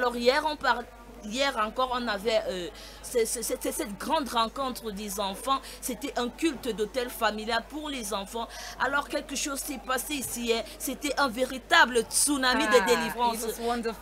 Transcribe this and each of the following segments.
Alors hier, on parle. Hier encore, on avait cette grande rencontre des enfants. C'était un culte d'hôtel familial pour les enfants. Alors quelque chose s'est passé ici. C'était un véritable tsunami de délivrance.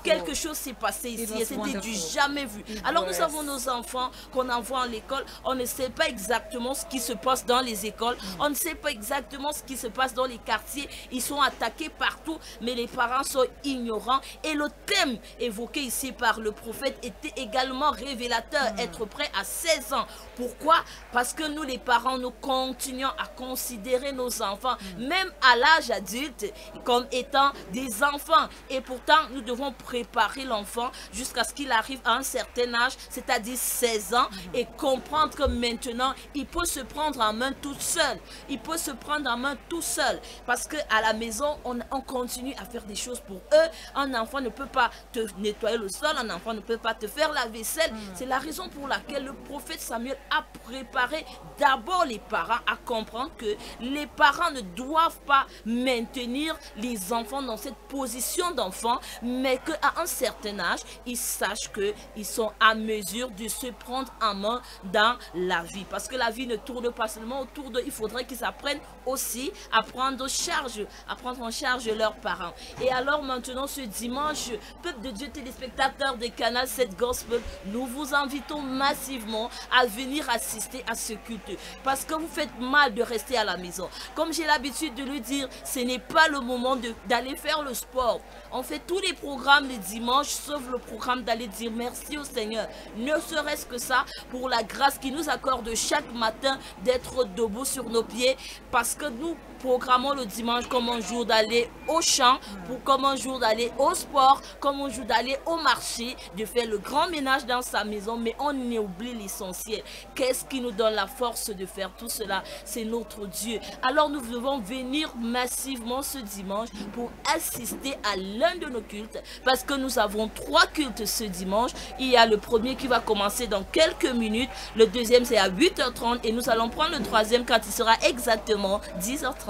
Quelque chose s'est passé ici. C'était du jamais vu. Alors nous avons nos enfants qu'on envoie à l'école. On ne sait pas exactement ce qui se passe dans les écoles. On ne sait pas exactement ce qui se passe dans les quartiers. Ils sont attaqués partout, mais les parents sont ignorants. Et le thème évoqué ici par le prophète était également révélateur, être prêt à 16 ans. Pourquoi? Parce que nous les parents, nous continuons à considérer nos enfants, même à l'âge adulte, comme étant des enfants. Et pourtant, nous devons préparer l'enfant jusqu'à ce qu'il arrive à un certain âge, c'est-à-dire 16 ans, et comprendre que maintenant, il peut se prendre en main tout seul. Il peut se prendre en main tout seul. Parce qu'à la maison, on continue à faire des choses pour eux. Un enfant ne peut pas te nettoyer le sol, un enfant ne peut pas te faire la vaisselle. C'est la raison pour laquelle le prophète Samuel a préparé d'abord les parents à comprendre que les parents ne doivent pas maintenir les enfants dans cette position d'enfant, mais qu'à un certain âge, ils sachent qu'ils sont à mesure de se prendre en main dans la vie. Parce que la vie ne tourne pas seulement autour d'eux, il faudrait qu'ils apprennent aussi à prendre en charge leurs parents. Et alors maintenant, ce dimanche, peuple de Dieu, téléspectateurs de Canal 7 Gospel, nous vous invitons massivement à venir assister à ce culte. Parce que vous faites mal de rester à la maison. Comme j'ai l'habitude de le dire, ce n'est pas le moment d'aller faire le sport. On fait tous les programmes le dimanche, sauf le programme d'aller dire merci au Seigneur. Ne serait-ce que ça, pour la grâce qu'il nous accorde chaque matin d'être debout sur nos pieds. Parce que nous programmons le dimanche comme un jour d'aller au champ, comme un jour d'aller au sport, comme un jour d'aller au marché, de faire le grand ménage dans sa maison, mais on oublie l'essentiel. Qu'est-ce qui nous donne la force de faire tout cela? C'est notre Dieu. Alors nous devons venir massivement ce dimanche pour assister à l'un de nos cultes, parce que nous avons 3 cultes ce dimanche. Il y a le premier qui va commencer dans quelques minutes, le deuxième c'est à 8h30 et nous allons prendre le troisième quand il sera exactement 10h30.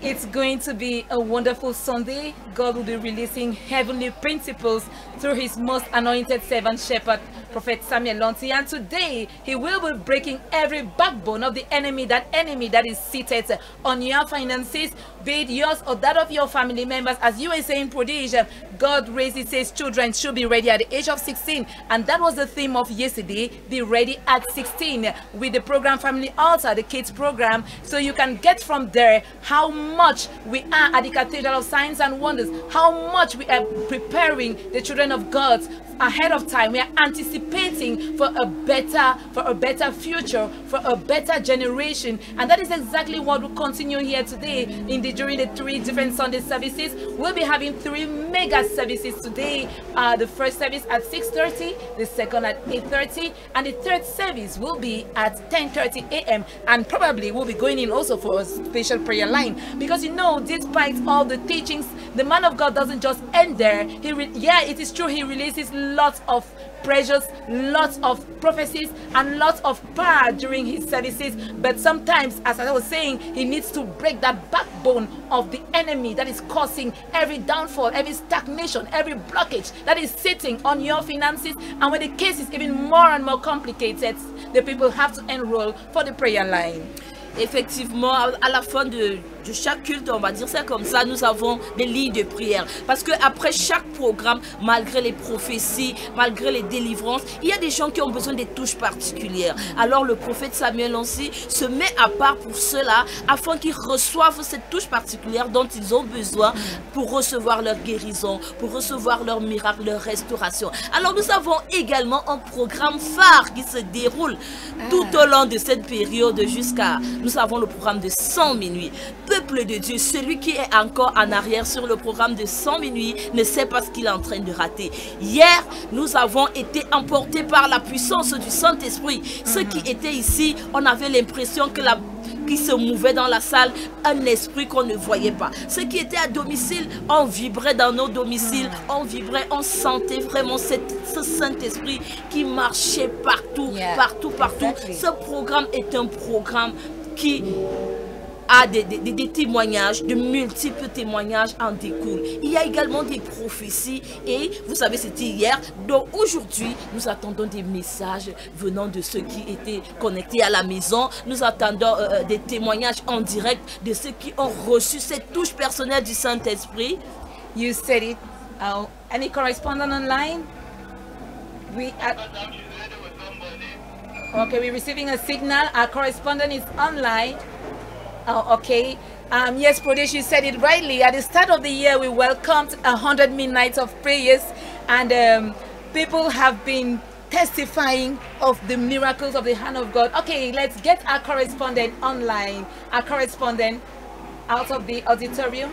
It's going to be a wonderful Sunday. God will be releasing heavenly principles through his most anointed servant shepherd, Prophet Samuel Lonti. And today, he will be breaking every backbone of the enemy that is seated on your finances, be it yours or that of your family members. As you were saying, Prodigy, God raises his children should be ready at the age of 16. And that was the theme of yesterday, be ready at 16, with the program Family Altar, the kids program. So you can get from there how much we are at the Cathedral of Signs and Wonders, how much we are preparing the children of God ahead of time. We are anticipating for a better future, for a better generation. And that is exactly what will continue here today during the 3 different Sunday services. We'll be having 3 mega services today. The first service at 6:30, the second at 8:30, and the third service will be at 10:30 a.m. and probably we'll be going in also for a special prayer line, because you know, despite all the teachings, the man of God doesn't just end there. It is true, he releases lots of pressures, lots of prophecies, and lots of power during his services. But sometimes, as I was saying, he needs to break that backbone of the enemy that is causing every downfall, every stagnation, every blockage that is sitting on your finances. And when the case is even more and more complicated, the people have to enroll for the prayer line. Effectivement, à la fin de chaque culte, on va dire ça comme ça, nous avons des lignes de prière. Parce que après chaque programme, malgré les prophéties, malgré les délivrances, il y a des gens qui ont besoin des touches particulières. Alors le prophète Samuel aussi se met à part pour cela, afin qu'ils reçoivent cette touche particulière dont ils ont besoin pour recevoir leur guérison, pour recevoir leur miracle, leur restauration. Alors nous avons également un programme phare qui se déroule tout au long de cette période jusqu'à... Nous avons le programme de 100 minuit. Peuple de Dieu, celui qui est encore en arrière sur le programme de 100 minuit ne sait pas ce qu'il est en train de rater. Hier, nous avons été emportés par la puissance du Saint-Esprit. Ceux qui étaient ici, on avait l'impression que qui se mouvait dans la salle, un esprit qu'on ne voyait pas. Ceux qui étaient à domicile, on vibrait dans nos domiciles, on vibrait, on sentait vraiment ce Saint-Esprit qui marchait partout, partout. Ce programme est un programme qui a des témoignages, de multiples témoignages en découlent. Il y a également des prophéties et vous savez, c'était hier. Donc aujourd'hui, nous attendons des messages venant de ceux qui étaient connectés à la maison. Nous attendons des témoignages en direct de ceux qui ont reçu cette touche personnelle du Saint-Esprit. You said it. Any correspondent online? Okay, we're receiving a signal. Our correspondent is online. Okay. Yes, Pradesh, you said it rightly. At the start of the year, we welcomed 100 midnights of prayers, and people have been testifying of the miracles of the hand of God. Okay, let's get our correspondent online. Our correspondent out of the auditorium.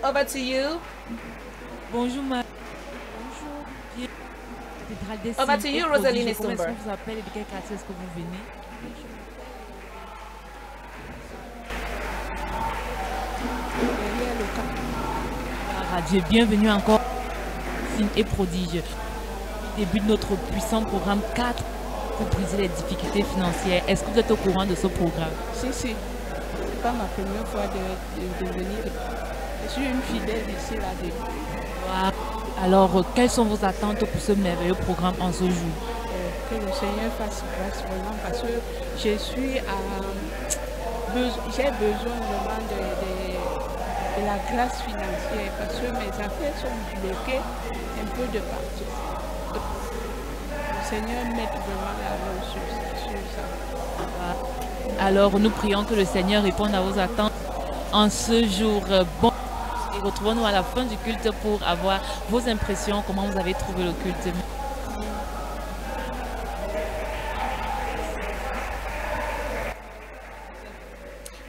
Over to you. Bonjour, Bonjour. Over to you, Rosaline Estomber. Comment est-ce qu'on vous appelle et de quel quartier est-ce que vous venez? Radio, bienvenue encore. Signe et prodige. Début de notre puissant programme 4 pour briser les difficultés financières. Est-ce que vous êtes au courant de ce programme? Si, si. C'est pas ma première fois de venir. Je suis une fidèle ici là-dedans. Wow. Alors, quelles sont vos attentes pour ce merveilleux programme en ce jour? Que le Seigneur fasse grâce vraiment parce que j'ai besoin vraiment de la grâce financière parce que mes affaires sont bloquées un peu de partout. Le Seigneur m'aide vraiment là sur ça. Alors, nous prions que le Seigneur réponde à vos attentes en ce jour. Bon. Et retrouvons-nous à la fin du culte pour avoir vos impressions, comment vous avez trouvé le culte.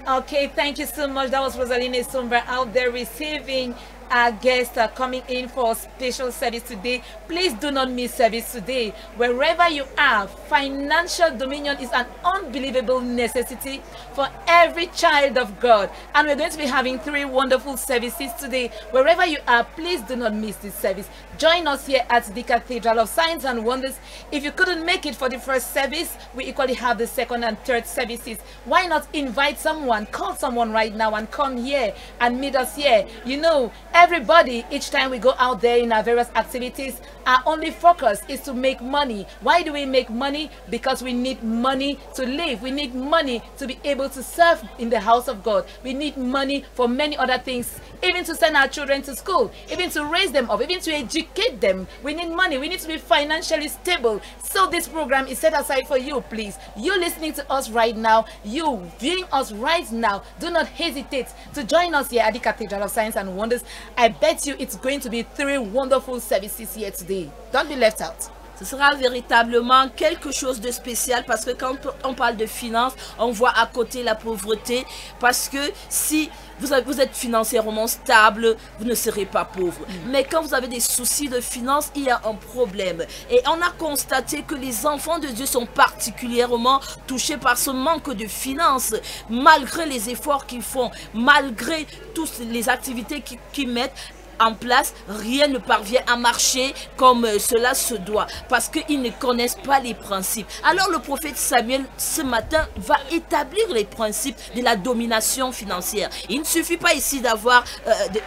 Okay, thank you so much. That was Rosaline Estomber out there receiving our guests are coming in for a special service today. Please do not miss service today. Wherever you are, financial dominion is an unbelievable necessity for every child of God. And we're going to be having 3 wonderful services today. Wherever you are, please do not miss this service. Join us here at the Cathedral of Signs and Wonders. If you couldn't make it for the first service, we equally have the second and third services. Why not invite someone, call someone right now and come here and meet us here. You know, everybody, each time we go out there in our various activities, our only focus is to make money. Why do we make money? Because we need money to live. We need money to be able to serve in the house of God. We need money for many other things, even to send our children to school, even to raise them up, even to educate them. We need money. We need to be financially stable. So this program is set aside for you, please. You listening to us right now, you viewing us right now, do not hesitate to join us here at the Cathedral of Signs and Wonders. I bet you it's going to be 3 wonderful services here today. Don't be left out. Ce sera véritablement quelque chose de spécial parce que quand on parle de finances, on voit à côté la pauvreté parce que si vous êtes financièrement stable, vous ne serez pas pauvre. Mais quand vous avez des soucis de finances, il y a un problème. Et on a constaté que les enfants de Dieu sont particulièrement touchés par ce manque de finances, malgré les efforts qu'ils font, malgré toutes les activités qu'ils mettent en place, rien ne parvient à marcher comme cela se doit parce qu'ils ne connaissent pas les principes. Alors le prophète Samuel ce matin va établir les principes de la domination financière. Il ne suffit pas ici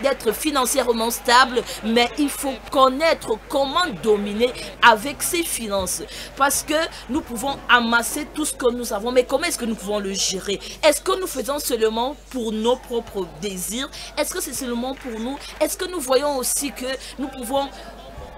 d'être financièrement stable, mais il faut connaître comment dominer avec ses finances parce que nous pouvons amasser tout ce que nous avons, mais comment est-ce que nous pouvons le gérer? Est-ce que nous faisons seulement pour nos propres désirs? Est-ce que c'est seulement pour nous? Est-ce que nous voyons aussi que nous pouvons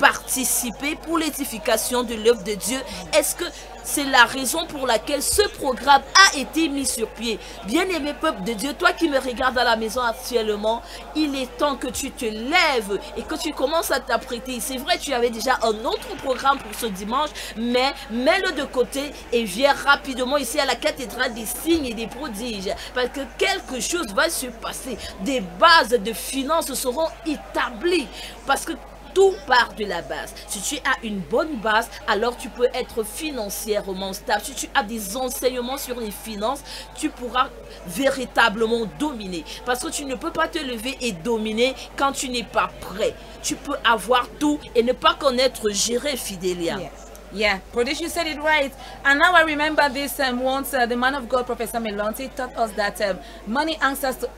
participer pour l'édification de l'œuvre de Dieu? Est-ce que c'est la raison pour laquelle ce programme a été mis sur pied? Bien-aimé peuple de Dieu, toi qui me regardes à la maison actuellement, il est temps que tu te lèves et que tu commences à t'apprêter. C'est vrai, tu avais déjà un autre programme pour ce dimanche, mais mets-le de côté et viens rapidement ici à la cathédrale des signes et des prodiges. Parce que quelque chose va se passer. Des bases de finances seront établies. Parce que tout part de la base. Si tu as une bonne base, alors tu peux être financièrement stable. Si tu as des enseignements sur les finances, tu pourras véritablement dominer. Parce que tu ne peux pas te lever et dominer quand tu n'es pas prêt. Tu peux avoir tout et ne pas connaître gérer, Fidélia. Yes. Yeah, Pradesh, you said it right. And now I remember this once the man of God, Professor Melonti, taught us that money answers to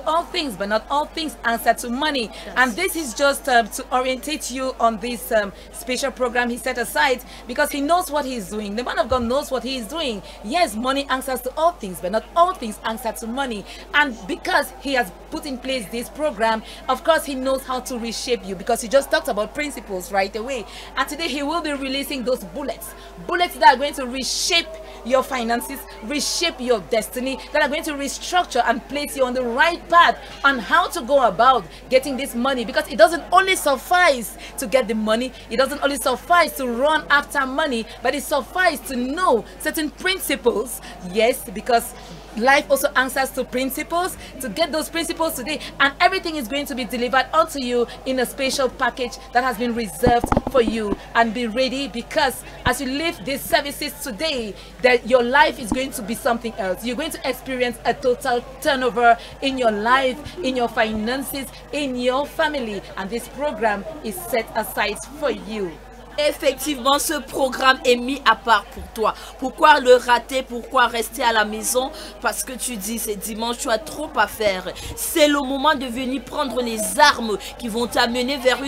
all things, but not all things answer to money. Yes. And this is just to orientate you on this special program he set aside, because he knows what he's doing. The man of God knows what he is doing. Yes, money answers to all things, but not all things answer to money. And because he has put in place this program, of course he knows how to reshape you, because he just talked about principles right away. And today he will be releasing those bullets that are going to reshape your finances, reshape your destiny, that are going to restructure and place you on the right path on how to go about getting this money. Because it doesn't only suffice to get the money, it doesn't only suffice to run after money, but it suffices to know certain principles. Yes, because life also answers to principles, to get those principles today, and everything is going to be delivered unto you in a special package that has been reserved for you. And be ready, because as you leave these services today, that your life is going to be something else. You're going to experience a total turnover in your life, in your finances, in your family, and this program is set aside for you. Effectivement, ce programme est mis à part pour toi. Pourquoi le rater? Pourquoi rester à la maison? Parce que tu dis, c'est dimanche, tu as trop à faire. C'est le moment de venir prendre les armes qui vont t'amener vers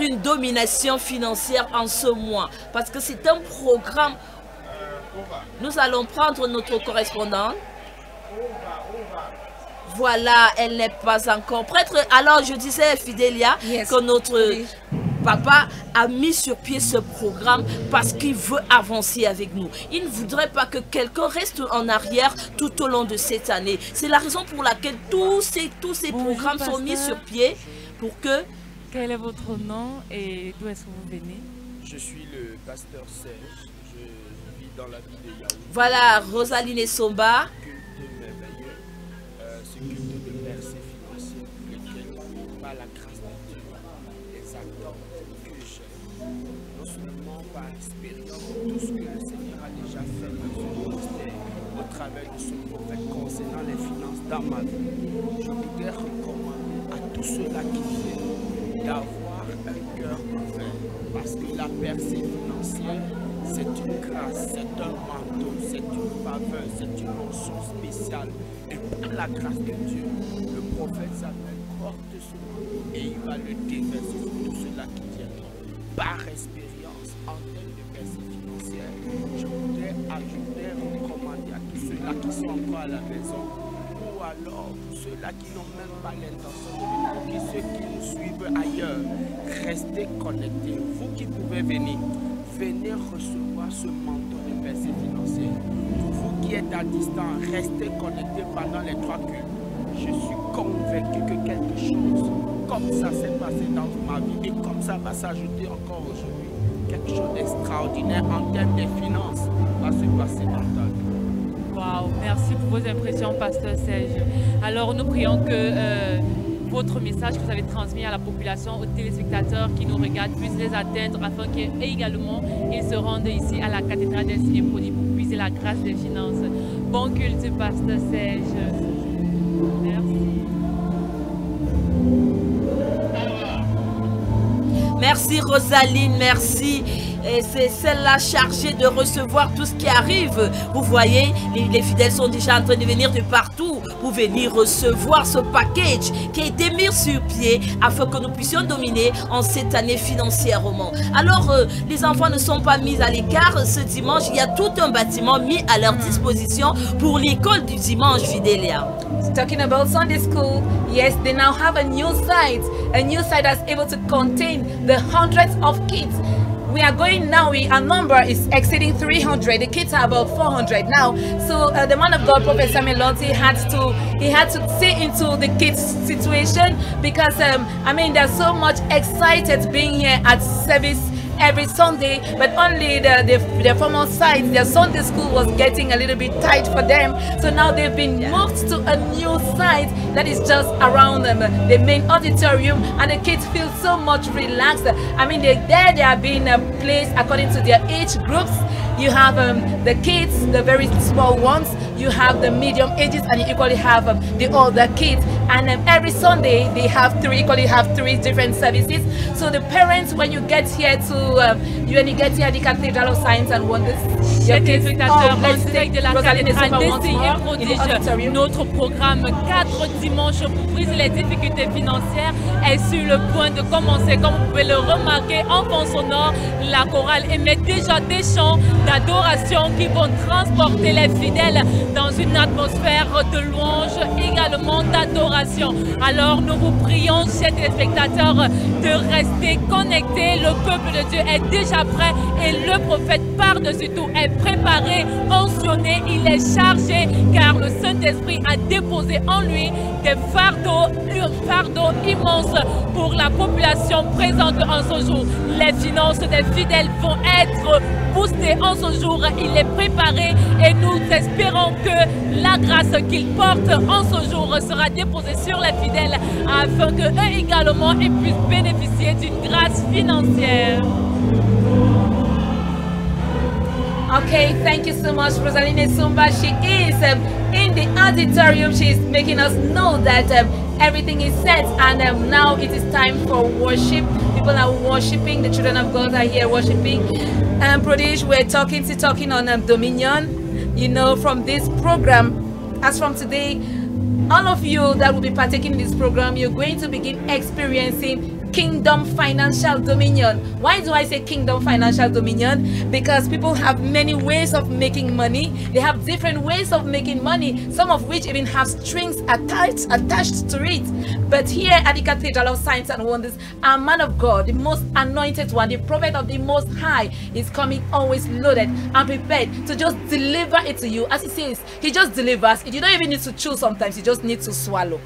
une domination financière en ce mois. Parce que c'est un programme. Nous allons prendre notre correspondante. Voilà, elle n'est pas encore prête. Alors, je disais, Fidelia, que notre papa a mis sur pied ce programme parce qu'il veut avancer avec nous. Il ne voudrait pas que quelqu'un reste en arrière tout au long de cette année. C'est la raison pour laquelle tous ces programmes sont mis sur pied pour que... Quel est votre nom et d'où est-ce que vous venez? Je suis le pasteur Serge. Je vis dans la ville de Yaoundé. Voilà, Rosaline et Somba. Ce culte de percée financière pour lequel, par la grâce de Dieu, les attentes que j'ai, non seulement par expérience de tout ce que le Seigneur a déjà fait dans ce ministère, au travers de ce prophète concernant les finances dans ma vie, je voudrais recommander à tous ceux-là qui viennent d'avoir un cœur ouvert, parce que la percée financière, c'est une grâce, c'est un manteau, c'est une faveur, c'est une mention spéciale. Et pour la grâce de Dieu, le prophète Samuel porte ce manteau et il va le déverser sur tous ceux-là qui viendront. Par expérience, en termes de percée financière, je voudrais recommander à tous ceux-là qui sont encore à la maison, ou alors pour ceux-là qui n'ont même pas l'intention de venir, ceux qui nous suivent ailleurs, restez connectés. Vous qui pouvez venir, venez recevoir ce manteau de percée financière. Pour vous qui êtes à distance, restez connectés pendant les 3 cultes. Je suis convaincu que quelque chose comme ça s'est passé dans ma vie et comme ça va s'ajouter encore aujourd'hui. Quelque chose d'extraordinaire en termes de finances va se passer dans ta vie. Wow, merci pour vos impressions, pasteur Serge. Alors nous prions que votre message que vous avez transmis à la population, aux téléspectateurs qui nous regardent, puisse les atteindre afin qu'également ils se rendent ici à la cathédrale des signes produits pour puiser la grâce des finances. Bon culte, pasteur Serge. Merci. Merci Rosaline, merci. Et c'est celle-là chargée de recevoir tout ce qui arrive. Vous voyez, les fidèles sont déjà en train de venir de partout pour venir recevoir ce package qui a été mis sur pied afin que nous puissions dominer en cette année financièrement. Alors, les enfants ne sont pas mis à l'écart. Ce dimanche, il y a tout un bâtiment mis à leur disposition pour l'école du dimanche, Fidelia. Talking about Sunday school, yes, they now have a new site that's able to contain the hundreds of kids. We are going now, our number is exceeding 300. The kids are about 400 now. So the man of God, Prophet Samuel Lonti, had to see into the kids' situation because, I mean, they're so much excited being here at service every Sunday, but only the formal site, their Sunday school was getting a little bit tight for them. So now they've been moved to a new site that is just around the main auditorium, and the kids feel so much relaxed. I mean, they are being placed according to their age groups. You have the kids, the very small ones, you have the medium ages, and you equally have the older kids. and every Sunday they have three different services. So the parents, when you get here to when you get here at the Cathedral of Signs and Wonders, chers téléspectateurs, en direct de la cathédrale d'Essayé prodige notre programme 4 dimanches pour briser les difficultés financières est sur le point de commencer. Comme vous pouvez le remarquer, en fond sonore, la chorale émet déjà des chants d'adoration qui vont transporter les fidèles dans une atmosphère de louange, également d'adoration. Alors nous vous prions, chers téléspectateurs, de rester connectés. Le peuple de Dieu est déjà prêt et le prophète par-dessus tout est préparé, oncionné, il est chargé car le Saint-Esprit a déposé en lui des fardeaux, un fardeau immense pour la population présente en ce jour. Les finances des fidèles vont être boostées en ce jour, il est préparé et nous espérons que la grâce qu'il porte en ce jour sera déposée sur les fidèles afin qu'eux également ils puissent bénéficier d'une grâce financière. Okay, thank you so much, Rosaline Sumba. She is in the auditorium. She's making us know that everything is set, and now it is time for worship. People are worshiping. The children of God are here worshiping. Prodige, we're talking on Dominion. You know, from this program, as from today, all of you that will be partaking in this program, you're going to begin experiencing Kingdom Financial Dominion. Why do I say Kingdom Financial Dominion? Because people have many ways of making money. They have different ways of making money, some of which even have strings attached to it. But here at the Cathedral of Signs and Wonders, our man of God, the most anointed one, the prophet of the Most High, is coming always loaded and prepared to just deliver it to you. As he says, he just delivers it. You don't even need to chew sometimes, you just need to swallow.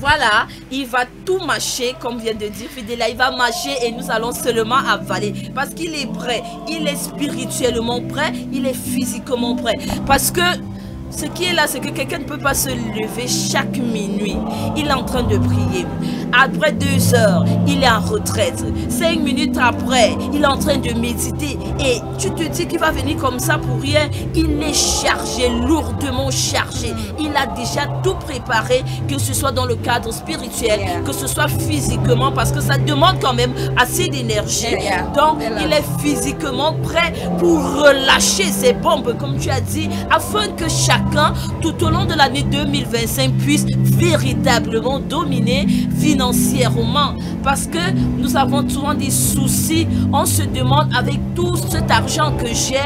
Voilà, il va tout mâcher, comme vient de dire Fidela, il va mâcher et nous allons seulement avaler. Parce qu'il est prêt, il est spirituellement prêt, il est physiquement prêt. Parce que ce qui est là, c'est que quelqu'un ne peut pas se lever chaque minuit. Il est en train de prier. Après 2 heures, il est en retraite. 5 minutes après, il est en train de méditer. Et tu te dis qu'il va venir comme ça pour rien. Il est chargé, lourdement chargé. Il a déjà tout préparé, que ce soit dans le cadre spirituel, que ce soit physiquement, parce que ça demande quand même assez d'énergie. Donc, il est physiquement prêt pour relâcher ses bombes, comme tu as dit, afin que chacun, tout au long de l'année 2025, puisse véritablement dominer financièrement. Parce que nous avons souvent des soucis. On se demande, avec tout cet argent que j'ai,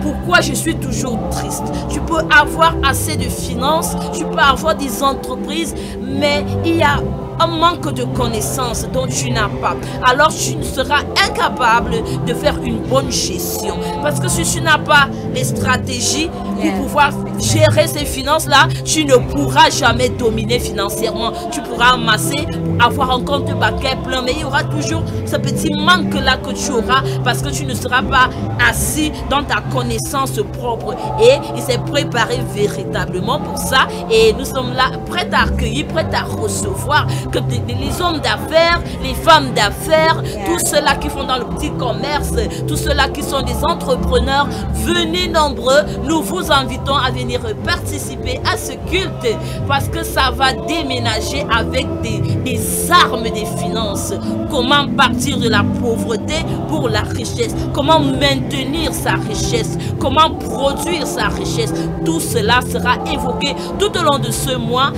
pourquoi je suis toujours triste. Tu peux avoir assez de finances, tu peux avoir des entreprises, mais il y a un manque de connaissances dont tu n'as pas. Alors tu seras incapable de faire une bonne gestion. Parce que si tu n'as pas les stratégies pour pouvoir gérer ces finances-là, tu ne pourras jamais dominer financièrement. Tu pourras amasser, avoir un compte bancaire plein, mais il y aura toujours ce petit manque-là que tu auras parce que tu ne seras pas assis dans ta connaissance propre. Et il s'est préparé véritablement pour ça. Et nous sommes là, prêts à accueillir, prêts à recevoir que les hommes d'affaires, les femmes d'affaires, tous ceux-là qui font dans le petit commerce, tous ceux-là qui sont des entrepreneurs, venez nombreux, nous vous invitons à venir participer à ce culte parce que ça va déménager avec des armes des finances. Comment partir de la pauvreté pour la richesse, comment maintenir sa richesse, comment produire sa richesse, tout cela sera évoqué tout au long de ce mois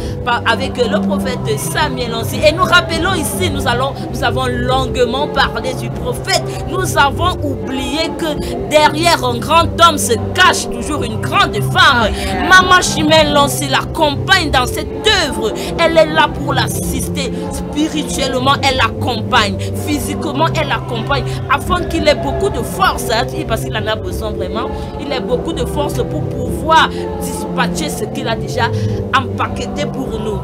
avec le prophète Samuel Lancy. Et nous rappelons ici, nous avons longuement parlé du prophète. Nous avons oublié que derrière un grand homme se cache toujours une grande femme. Maman Chimène Lancy l'accompagne dans cette œuvre. Elle est là pour l'assister. Spirituellement, elle l'accompagne. Physiquement, elle l'accompagne. Afin qu'il ait beaucoup de force, hein, parce qu'il en a besoin vraiment. Il ait beaucoup de force pour pouvoir dispatcher ce qu'il a déjà empaqueté pour nous.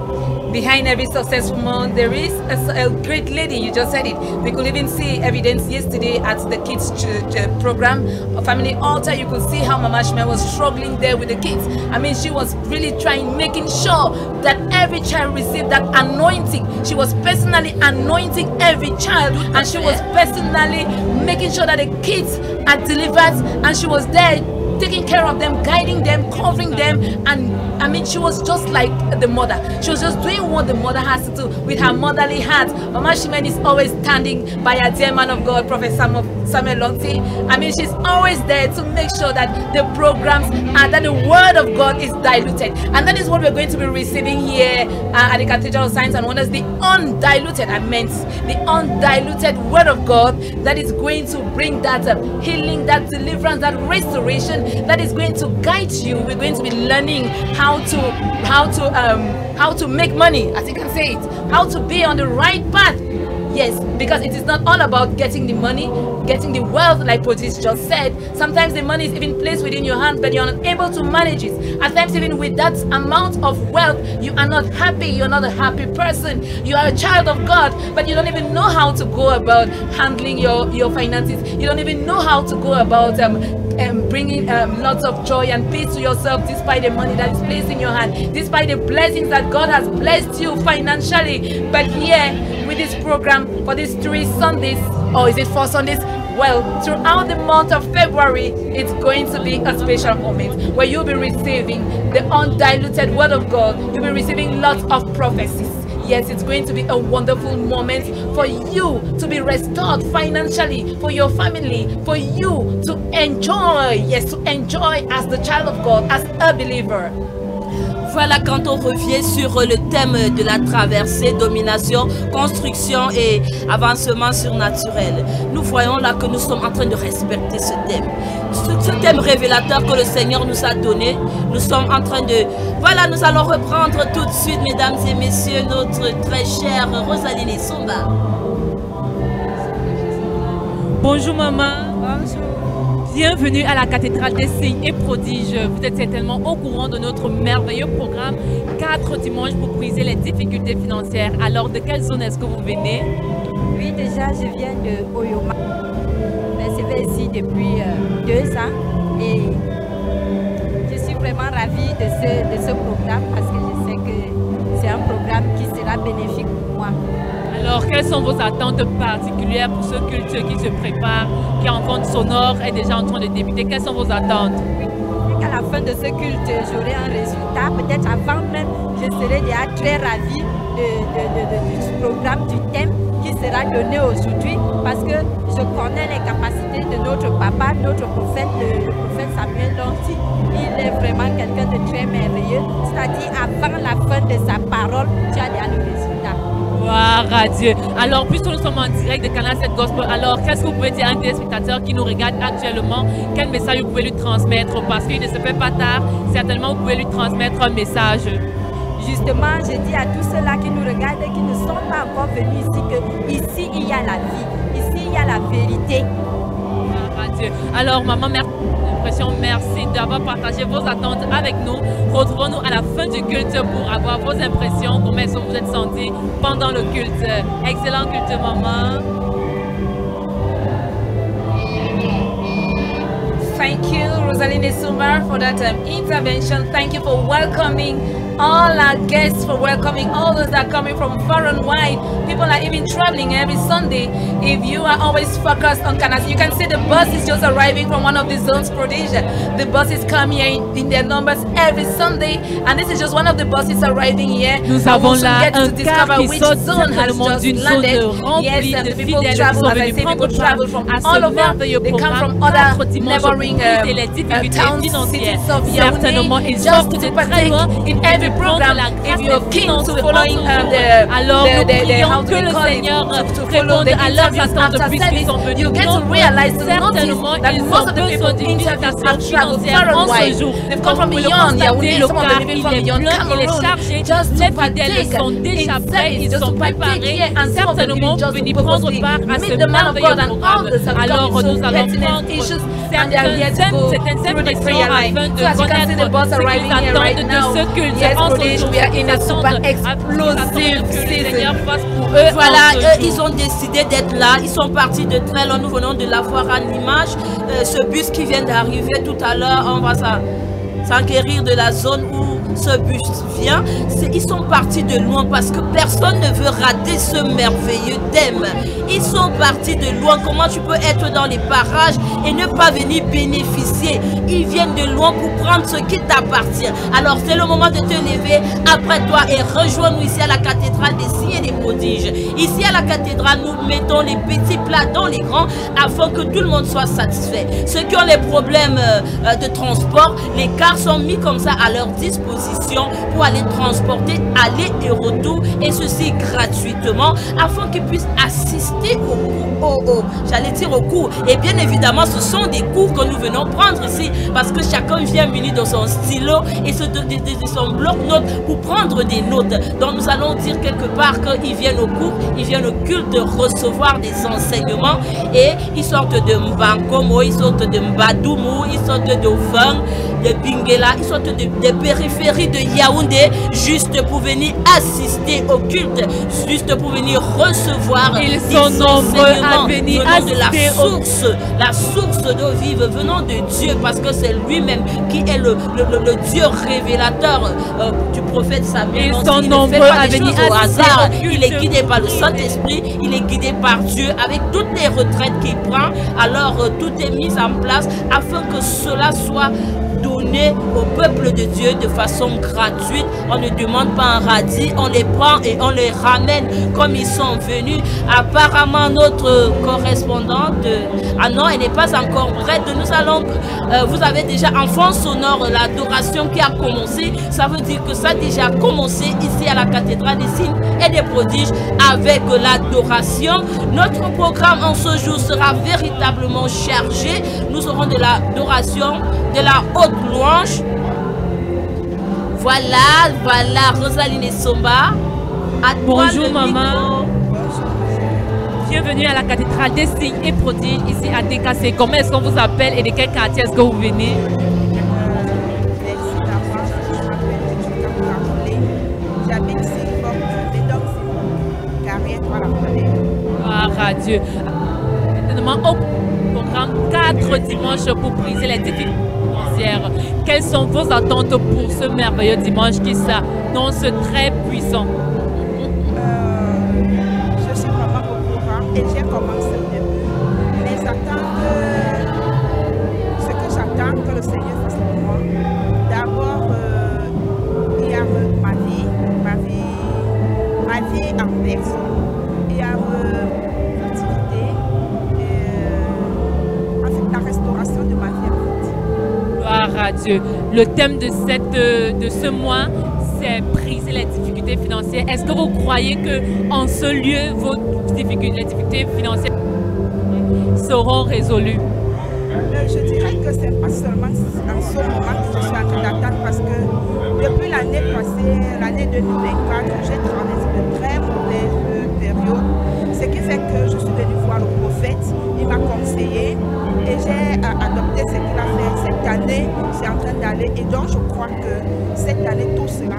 Behind every successful man, there is a great lady. You just said it. We could even see evidence yesterday at the kids' program, a family altar. You could see how Mama Shimei was struggling there with the kids. I mean, she was really trying, making sure that every child received that anointing. She was personally anointing every child, and she was personally making sure that the kids are delivered. And she was there taking care of them, guiding them, covering them. And I mean, she was just like the mother. She was just doing what the mother has to do with her motherly heart. Mama Shimen is always standing by her dear man of God, Prophet Samuel Lonti. I mean, she's always there to make sure that the programs and that the word of God is diluted. And that is what we're going to be receiving here at the Cathedral of Signs and Wonders, the undiluted, the undiluted word of God that is going to bring that healing, that deliverance, that restoration, that is going to guide you. We're going to be learning how to make money, as you can say it, how to be on the right path. Yes, because it is not all about getting the money, getting the wealth, like Potis just said. Sometimes the money is even placed within your hand, but you're not able to manage it. At times, even with that amount of wealth, you are not happy. You're not a happy person. You are a child of God, but you don't even know how to go about handling your finances. You don't even know how to go about bringing lots of joy and peace to yourself, despite the money that is placed in your hand, despite the blessings that God has blessed you financially. But here, with this program for these 3 Sundays, or is it 4 Sundays? Well, throughout the month of February, it's going to be a special moment where you'll be receiving the undiluted word of God. You'll be receiving lots of prophecies. Yes, it's going to be a wonderful moment for you to be restored financially, for your family, for you to enjoy, yes, to enjoy as the child of God, as a believer. Voilà, quand on revient sur le thème de la traversée, domination, construction et avancement surnaturel, nous voyons là que nous sommes en train de respecter ce thème. Ce thème révélateur que le Seigneur nous a donné, nous sommes en train de... Voilà, nous allons reprendre tout de suite, mesdames et messieurs, notre très chère Rosaline Issoumba. Bonjour maman. Bonjour. Bienvenue à la cathédrale des signes et prodiges. Vous êtes certainement au courant de notre merveilleux programme 4 dimanches pour briser les difficultés financières. Alors, de quelle zone est-ce que vous venez? Oui, déjà, je viens de Oyoma. Je vais ici depuis 2 ans et je suis vraiment ravie de ce programme parce que je sais que c'est un programme qui sera bénéfique pour moi. Alors, quelles sont vos attentes particulières pour ce culte qui se prépare, qui en compte sonore est déjà en train de débuter? Quelles sont vos attentes? À la fin de ce culte, j'aurai un résultat. Peut-être avant même, je serai déjà très ravie du programme, du thème qui sera donné aujourd'hui parce que je connais les capacités de notre papa, notre prophète, le prophète Samuel Lonti. Il est vraiment quelqu'un de très merveilleux. C'est-à-dire, avant la fin de sa parole, tu as déjà le résultat. Gloire à Dieu. Alors, puisque nous sommes en direct de Canal 7 Gospel, alors qu'est-ce que vous pouvez dire à un téléspectateur qui nous regarde actuellement? Quel message vous pouvez lui transmettre? Parce qu'il ne se fait pas tard, certainement vous pouvez lui transmettre un message. Justement, je dis à tous ceux-là qui nous regardent et qui ne sont pas encore venus ici que ici il y a la vie, ici il y a la vérité. Gloire à Dieu. Alors, maman, merci d'avoir partagé vos attentes avec nous. Retrouvons-nous à la fin du culte pour avoir vos impressions, comment est-ce que vous êtes sentis pendant le culte. Excellent culte, maman. Thank you, Rosaline Issoumba, for that intervention. Thank you for welcoming all our guests, for welcoming all those that are coming from far and wide. People are even traveling every Sunday. If you are always focused on Canada, you can see the bus is just arriving from one of the zones, Prodigio. The buses come here in their numbers every Sunday, and this is just one of the buses arriving here. Nous avons là un car qui saute certainement d'une zone remplie de fidèles qui sont venus prendre part à ce merveilleux programme 4 dimanches pour briser les difficultés financières. Certainement, ils sortent de très loin every program. If you're keen to following alors nous prions que le Seigneur réponde à leurs attentes puisqu'ils sont venus. You get to realize, to certainement that ils most ont of the besoin people d'une invitation financière en ce jour. They've come from beyond. Yeah, we Le some of car them il from est beyond plein, il est Cameroon. chargé. Just Les to fidèles sont déjà prêts, ils sont préparés. Certainement pour venir prendre part à ce merveilleux programme. Alors nous allons prendre certaines impressions afin de connaître ce qu'ils attendent de ce culte en ce jour. In a super explosive season. Voilà, ils ont décidé d'être là. Ils sont partis de très loin. Nous venons de la voir en image. Ce bus qui vient d'arriver tout à l'heure, on va s'enquérir de la zone où ce buste vient, ils sont partis de loin parce que personne ne veut rater ce merveilleux thème. Ils sont partis de loin. Comment tu peux être dans les parages et ne pas venir bénéficier? Ils viennent de loin pour prendre ce qui t'appartient. Alors c'est le moment de te lever après toi et rejoins-nous ici à la cathédrale des signes et des prodiges. Ici à la cathédrale, nous mettons les petits plats dans les grands afin que tout le monde soit satisfait. Ceux qui ont les problèmes de transport, les cars sont mis comme ça à leur disposition pour aller transporter aller et retour, et ceci gratuitement afin qu'ils puissent assister au cours. Et bien évidemment, ce sont des cours que nous venons prendre ici parce que chacun vient muni de son stylo et de son bloc-notes pour prendre des notes. Donc nous allons dire quelque part qu'ils viennent au cours, ils viennent au culte recevoir des enseignements, et ils sortent de Mbankomo, ils sortent de Mbadoumu, ils sortent de Vang, de Bingela, ils sortent des périphéries de Yaoundé juste pour venir assister au culte, juste pour venir recevoir ils sont nombreux à venir venant de la source d'eau vive venant de Dieu, parce que c'est lui-même qui est le Dieu révélateur du prophète Samuel. Ils sont nombreux à venir au hasard. Il est guidé par le Saint-Esprit, il est guidé par Dieu avec toutes les retraites qu'il prend. Alors tout est mis en place afin que cela soit donné au peuple de Dieu de façon gratuite. On ne demande pas un radis, on les prend et on les ramène comme ils sont venus. Apparemment notre correspondante, ah non, elle n'est pas encore prête. Nous allons, vous avez déjà en fond sonore l'adoration qui a commencé. Ça veut dire que ça a déjà commencé ici à la cathédrale des signes et des prodiges avec l'adoration. Notre programme en ce jour sera véritablement chargé. Nous aurons de l'adoration, de la haute louange. Voilà Rosaline Somba. Bonjour maman. Bienvenue à la cathédrale des signes et prodiges ici à DKC. Comment est-ce qu'on vous appelle et de quel quartier est-ce que vous venez? J'habite ici, gloire à Dieu. Maintenant, au programme 4 dimanches pour briser les difficultés financières. Quelles sont vos attentes pour ce merveilleux dimanche qui s'annonce très puissant? Je suis vraiment au courant et j'ai commencé au début. Mes attentes, ce que j'attends que le Seigneur fasse pour moi, d'abord, il y a ma vie en personne. Il y a l'activité, la restauration de ma vie en fait. Gloire à Dieu. Le thème de ce mois, c'est briser les difficultés financières. Est-ce que vous croyez que en ce lieu, les difficultés financières seront résolues? Je dirais que ce n'est pas seulement en ce moment que je suis en train d'attendre, parce que depuis l'année passée, l'année 2024, j'ai traversé de très mauvaises périodes. Ce qui fait que je suis venue voir le prophète, il m'a conseillé et j'ai adopté ce qu'il a fait. Cette année, c'est en train d'aller, et donc je crois que cette année, tout sera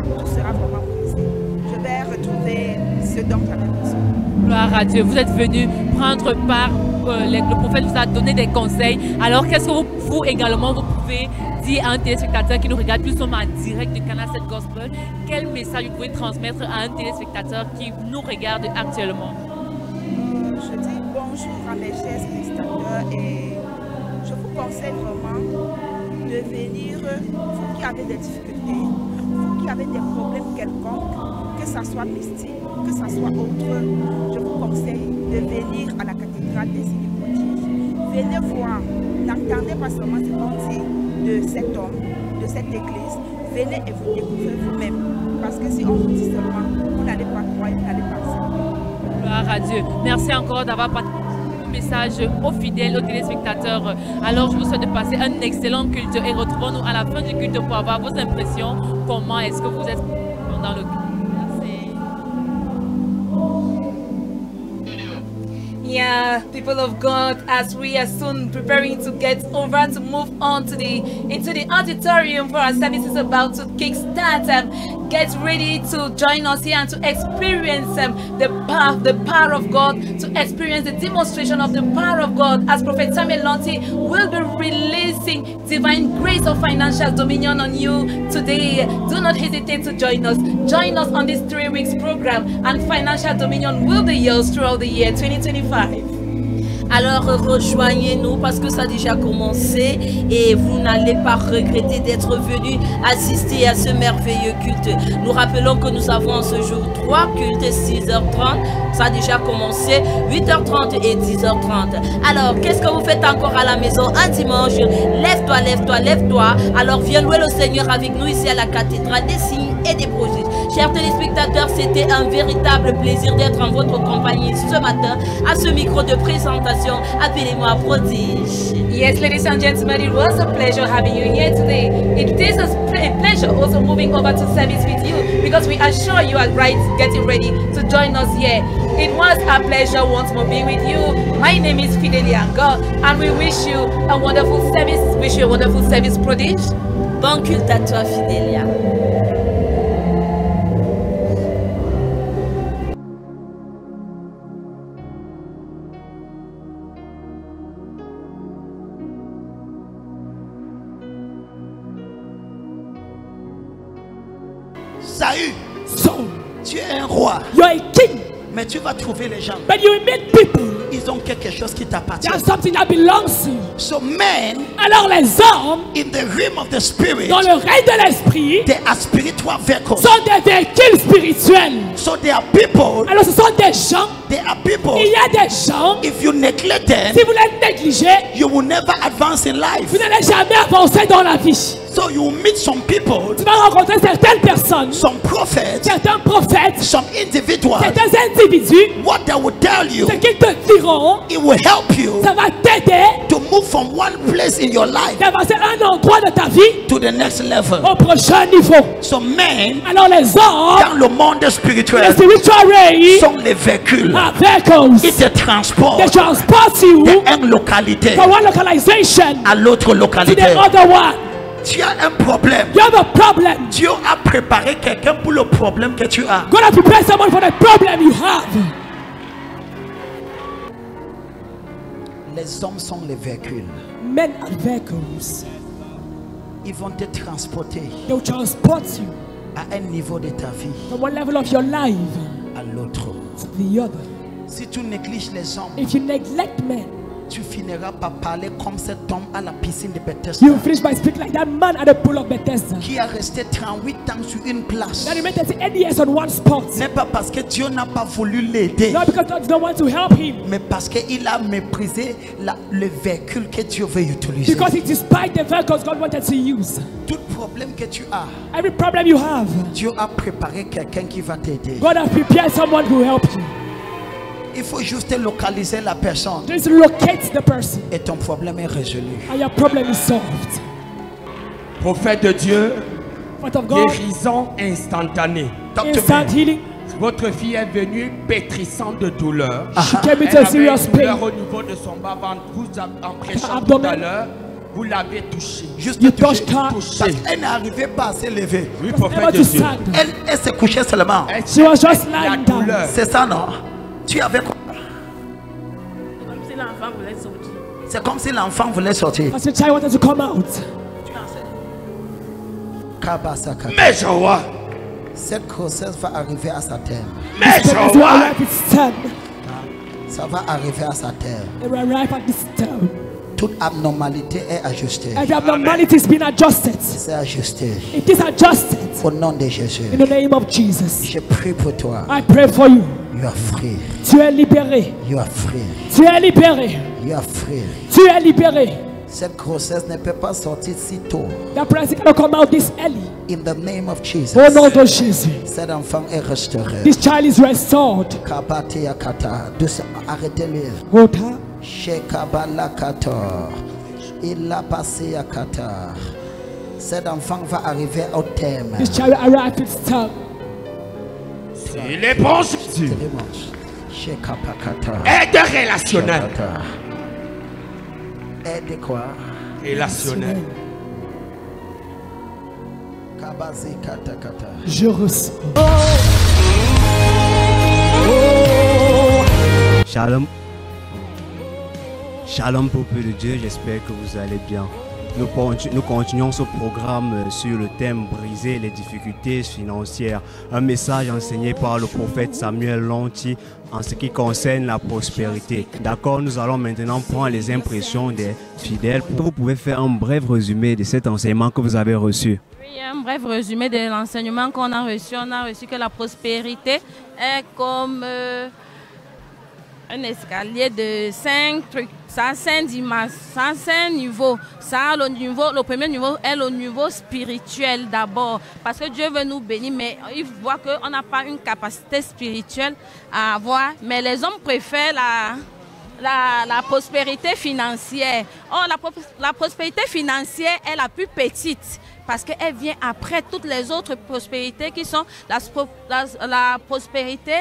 vraiment brisé. Je vais retrouver ce dont j'avais besoin. Gloire à Dieu, vous êtes venu prendre part, le prophète vous a donné des conseils. Alors qu'est-ce que vous également vous pouvez dire à un téléspectateur qui nous regarde, nous sommes en direct du canal 7 Gospel, quel message vous pouvez transmettre à un téléspectateur qui nous regarde actuellement? Je dis bonjour à mes chers spectateurs et je vous conseille vraiment de venir, vous qui avez des difficultés, vous qui avez des problèmes quelconques, que ça soit mystique, que ça soit autre, je vous conseille de venir à la cathédrale des signes et prodiges. Venez voir, n'entendez pas seulement ce qu'on dit de cet homme, de cette église, venez et vous découvrez vous-même. Parce que si on vous dit seulement, vous n'allez pas croire, vous n'allez pas savoir. Gloire à Dieu. Merci encore d'avoir partagé un message aux fidèles, aux téléspectateurs. Alors je vous souhaite de passer un excellent culte et retrouvons-nous à la fin du culte pour avoir vos impressions. Comment est-ce que vous êtes dans le culte? Yeah, people of God, as we are soon preparing to get over to move on to into the auditorium for our service is about to kickstart. get ready to join us here and to experience the power of God, to experience the demonstration of the power of God as Prophet Samuel Lonti will be releasing divine grace of financial dominion on you today. Do not hesitate to join us. Join us on this 3 weeks program, and financial dominion will be yours throughout the year 2025. Alors rejoignez-nous parce que ça a déjà commencé et vous n'allez pas regretter d'être venu assister à ce merveilleux culte. Nous rappelons que nous avons ce jour 3 cultes, 6h30, ça a déjà commencé, 8h30 et 10h30. Alors qu'est-ce que vous faites encore à la maison un dimanche? Lève-toi, lève-toi, lève-toi. Alors viens louer le Seigneur avec nous ici à la cathédrale des signes et des prodiges. Chers téléspectateurs, c'était un véritable plaisir d'être en votre compagnie ce matin à ce micro de présentation. Appelez-moi prodige. Yes, ladies and gentlemen, it was a pleasure having you here today. It is a pleasure also moving over to service with you, because we are sure you are getting ready to join us here. It was a pleasure once more being with you. My name is Fidelia Ngo, and we wish you a wonderful service. Wish you a wonderful service, prodige. Bon culte à toi, Fidelia. Saül, tu es un roi. You are a king. Mais tu vas trouver les gens. But you will meet people. Ils ont quelque chose qui t'appartient. There's something that belongs to you. So men, alors les hommes, in the realm of the spirit, dans le règne de l'esprit, they are spiritual vehicles. Sont des véhicules spirituels. So they are people. Alors ce sont des gens. They are people. Il y a des gens. If you neglect them, si vous les négligez, you will never advance in life. Vous n'allez jamais avancer dans la vie. So you meet some people. Tu vas rencontrer certaines personnes. Some prophets. Certains prophètes. Some individuals. Certains individus. What they will tell you. Ce qu'ils te diront. It will help you. Ça va t'aider. To move from one place in your life. D'avancer un endroit de ta vie. To the next level. Au prochain niveau. So men. Alors les hommes. Dans le monde spirituel. The spiritual realm. Sont les véhicules. Vehicles. Ils te transportent. They transport you. De une localité. From one localization. À l'autre localité. To the other one. Tu as un problème. You have a problem. Dieu a préparé quelqu'un pour le problème que tu as. God has prepared someone for the problem you have. Les hommes sont les véhicules. Men are vehicles. Ils vont te transporter. They will transport you. À un niveau de ta vie. From one level of your life. À l'autre. To the other. Si tu négliges les hommes. If you neglect men. Tu finiras par parler comme cet homme à la piscine de Bethesda. You finish by speaking like that man at the pool of Bethesda. Qui a resté 38 ans sur une place. That remained 38 years on one spot. N'est pas parce que Dieu n'a pas voulu l'aider. Not because God don't want to help him. Mais parce qu'il a méprisé le véhicule que Dieu veut utiliser. Because he despised the vehicles God wanted to use. Tout problème que tu as. Every problem you have. Dieu a préparé quelqu'un qui va t'aider. God has prepared someone who will help you. Il faut juste localiser la personne. Just locate the person. Et ton problème est résolu. And your problem is solved. Prophète de Dieu, of God, guérison instantanée. Instant healing. Votre fille est venue pétrissante de douleur. She came into Elle a serious avait une douleur pain. au niveau de son bas-ventre. Vous en prêchant tout à l'heure, vous l'avez touchée. Juste touché. Elle n'arrivait pas à se lever. Oui, prophète de Dieu. Elle s'est couchée seulement. She was just lying down. C'est ça, non? Tu avais quoi? C'est comme si l'enfant voulait sortir. As the child wanted to come out. Mais je vois. Cette grossesse va arriver à sa terme. Mais je vois. Ça va arriver à sa terme. It will arrive at this time. Toute abnormalité est ajustée. Every abnormality is being adjusted. C'est ajusté. It is adjusted. Au nom de Jésus. In the name of Jesus. Je prie pour toi. I pray for you. You are free. Tu es libéré. You are free. Tu es libéré. You are free. Tu es libéré. Cette grossesse ne peut pas sortir si tôt. That pregnancy cannot come out this early. In the name of Jesus. Au nom de Jésus. Cet enfant est restauré. This child is restored. Kabati akata. Doucement, arrêtez-le. Ota. Shekabalakator. Il a passé à Qatar. Cet enfant va arriver au terme. This child will arrive at its time. Il est bon Jésus. Aide relationnelle. Aide quoi? Relationnelle. Je reçois. Shalom. Shalom peuple de Dieu, j'espère que vous allez bien. Nous continuons ce programme sur le thème briser les difficultés financières. Un message enseigné par le prophète Samuel Lonti en ce qui concerne la prospérité. D'accord, nous allons maintenant prendre les impressions des fidèles. Vous pouvez faire un bref résumé de cet enseignement que vous avez reçu. Oui, un bref résumé de l'enseignement qu'on a reçu. On a reçu que la prospérité est comme un escalier de 5 trucs. Ça a 5 dimensions, ça a 5 niveaux. Ça a le premier niveau est le niveau spirituel d'abord. Parce que Dieu veut nous bénir, mais il voit qu'on n'a pas une capacité spirituelle à avoir. Mais les hommes préfèrent la prospérité financière. Or, la prospérité financière est la plus petite parce qu'elle vient après toutes les autres prospérités qui sont la prospérité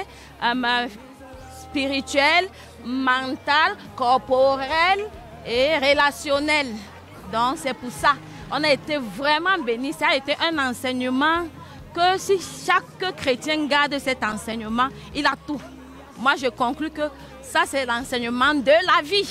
spirituelle, mentale, corporelle et relationnelle. Donc c'est pour ça, on a été vraiment bénis. Ça a été un enseignement que si chaque chrétien garde cet enseignement, il a tout. Moi je conclus que ça c'est l'enseignement de la vie.